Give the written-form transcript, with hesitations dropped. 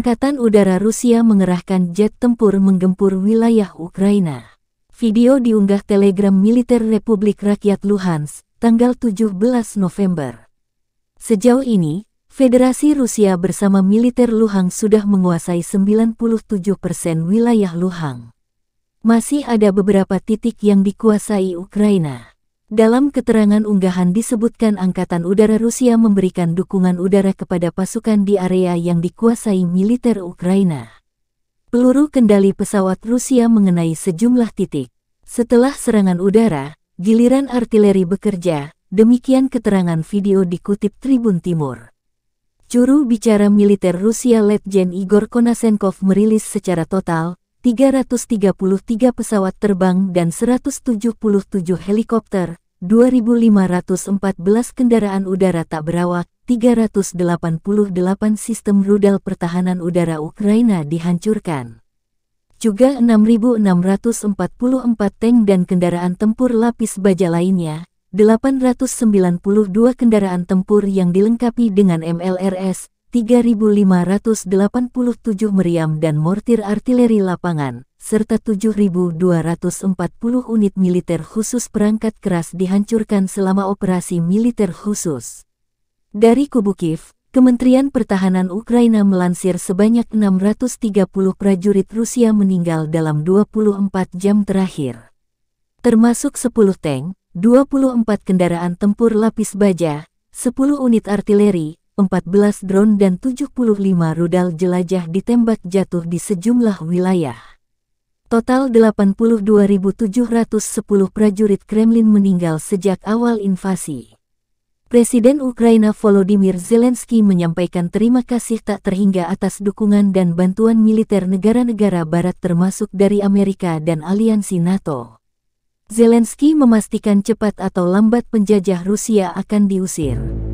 Angkatan Udara Rusia mengerahkan jet tempur menggempur wilayah Ukraina. Video diunggah Telegram Militer Republik Rakyat Luhansk, tanggal 17 November. Sejauh ini, Federasi Rusia bersama militer Luhansk sudah menguasai 97% wilayah Luhansk. Masih ada beberapa titik yang dikuasai Ukraina. Dalam keterangan unggahan disebutkan Angkatan Udara Rusia memberikan dukungan udara kepada pasukan di area yang dikuasai militer Ukraina. Peluru kendali pesawat Rusia mengenai sejumlah titik. Setelah serangan udara, giliran artileri bekerja, demikian keterangan video dikutip Tribun Timur. Juru bicara militer Rusia Letjen Igor Konasenkov merilis secara total 333 pesawat terbang dan 177 helikopter, 2.514 kendaraan udara tak berawak, 388 sistem rudal pertahanan udara Ukraina dihancurkan. Juga 6.644 tank dan kendaraan tempur lapis baja lainnya, 892 kendaraan tempur yang dilengkapi dengan MLRS, 3.587 meriam dan mortir artileri lapangan, serta 7.240 unit militer khusus perangkat keras dihancurkan selama operasi militer khusus. Dari kubu Kiev, Kementerian Pertahanan Ukraina melansir sebanyak 630 prajurit Rusia meninggal dalam 24 jam terakhir. Termasuk 10 tank, 24 kendaraan tempur lapis baja, 10 unit artileri, 14 drone dan 75 rudal jelajah ditembak jatuh di sejumlah wilayah. Total 82.710 prajurit Kremlin meninggal sejak awal invasi. Presiden Ukraina Volodymyr Zelensky menyampaikan terima kasih tak terhingga atas dukungan dan bantuan militer negara-negara barat termasuk dari Amerika dan aliansi NATO. Zelensky memastikan cepat atau lambat penjajah Rusia akan diusir.